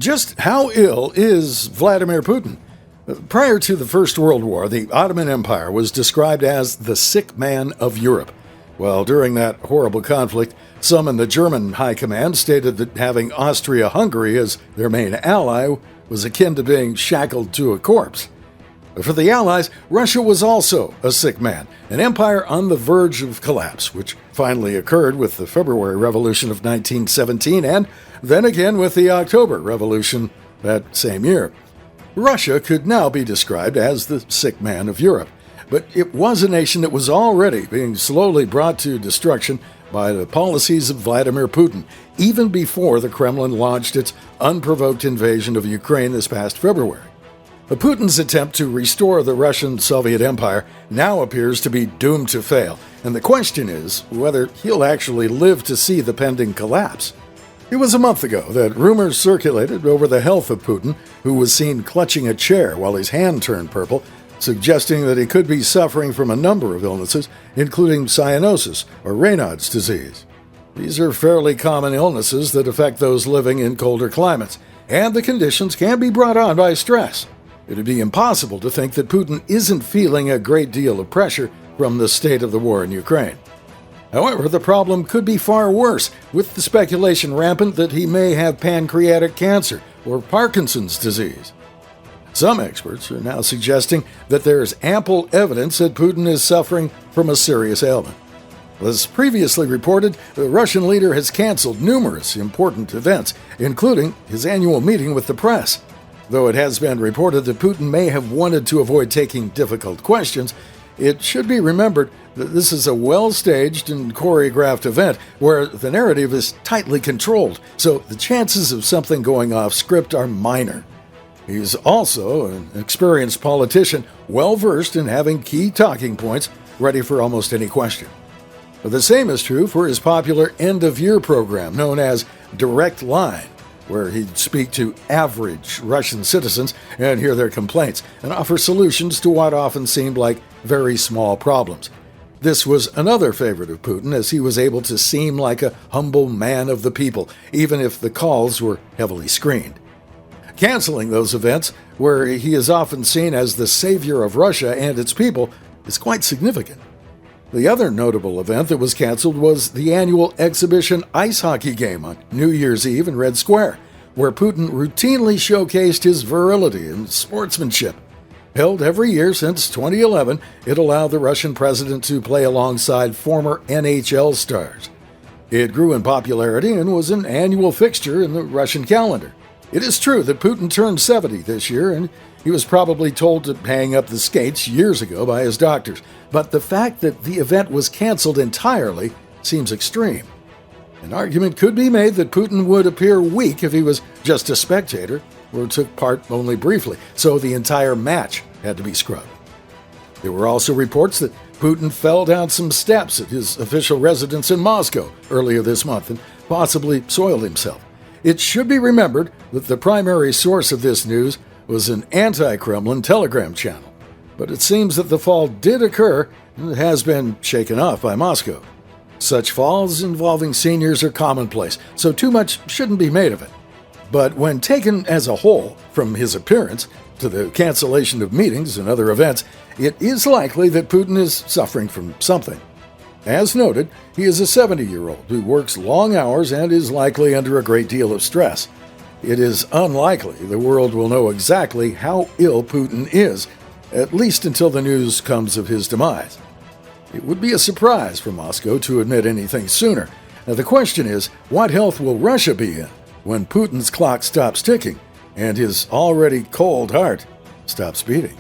Just how ill is Vladimir Putin? Prior to the First World War, the Ottoman Empire was described as the sick man of Europe. Well, during that horrible conflict, some in the German high command stated that having Austria-Hungary as their main ally was akin to being shackled to a corpse. For the Allies, Russia was also a sick man, an empire on the verge of collapse, which finally occurred with the February Revolution of 1917 and then again with the October Revolution that same year. Russia could now be described as the sick man of Europe, but it was a nation that was already being slowly brought to destruction by the policies of Vladimir Putin, even before the Kremlin launched its unprovoked invasion of Ukraine this past February. Putin's attempt to restore the Russian-Soviet Empire now appears to be doomed to fail, and the question is whether he'll actually live to see the pending collapse. It was a month ago that rumors circulated over the health of Putin, who was seen clutching a chair while his hand turned purple, suggesting that he could be suffering from a number of illnesses, including cyanosis or Raynaud's disease. These are fairly common illnesses that affect those living in colder climates, and the conditions can be brought on by stress. It would be impossible to think that Putin isn't feeling a great deal of pressure from the state of the war in Ukraine. However, the problem could be far worse, with the speculation rampant that he may have pancreatic cancer or Parkinson's disease. Some experts are now suggesting that there is ample evidence that Putin is suffering from a serious ailment. As previously reported, the Russian leader has canceled numerous important events, including his annual meeting with the press. Though it has been reported that Putin may have wanted to avoid taking difficult questions, it should be remembered that this is a well-staged and choreographed event where the narrative is tightly controlled, so the chances of something going off script are minor. He's also an experienced politician, well-versed in having key talking points ready for almost any question. The same is true for his popular end-of-year program known as Direct Line, where he'd speak to average Russian citizens and hear their complaints and offer solutions to what often seemed like very small problems. This was another favorite of Putin, as he was able to seem like a humble man of the people, even if the calls were heavily screened. Canceling those events, where he is often seen as the savior of Russia and its people, is quite significant. The other notable event that was canceled was the annual exhibition ice hockey game on New Year's Eve in Red Square, where Putin routinely showcased his virility and sportsmanship. Held every year since 2011, it allowed the Russian president to play alongside former NHL stars. It grew in popularity and was an annual fixture in the Russian calendar. It is true that Putin turned 70 this year, and he was probably told to hang up the skates years ago by his doctors, but the fact that the event was canceled entirely seems extreme. An argument could be made that Putin would appear weak if he was just a spectator or took part only briefly, so the entire match had to be scrubbed. There were also reports that Putin fell down some steps at his official residence in Moscow earlier this month and possibly soiled himself. It should be remembered that the primary source of this news was an anti-Kremlin Telegram channel, but it seems that the fall did occur and has been shaken off by Moscow. Such falls involving seniors are commonplace, so too much shouldn't be made of it. But when taken as a whole, from his appearance to the cancellation of meetings and other events, it is likely that Putin is suffering from something. As noted, he is a 70-year-old who works long hours and is likely under a great deal of stress. It is unlikely the world will know exactly how ill Putin is, at least until the news comes of his demise. It would be a surprise for Moscow to admit anything sooner. Now, the question is, what health will Russia be in when Putin's clock stops ticking and his already cold heart stops beating?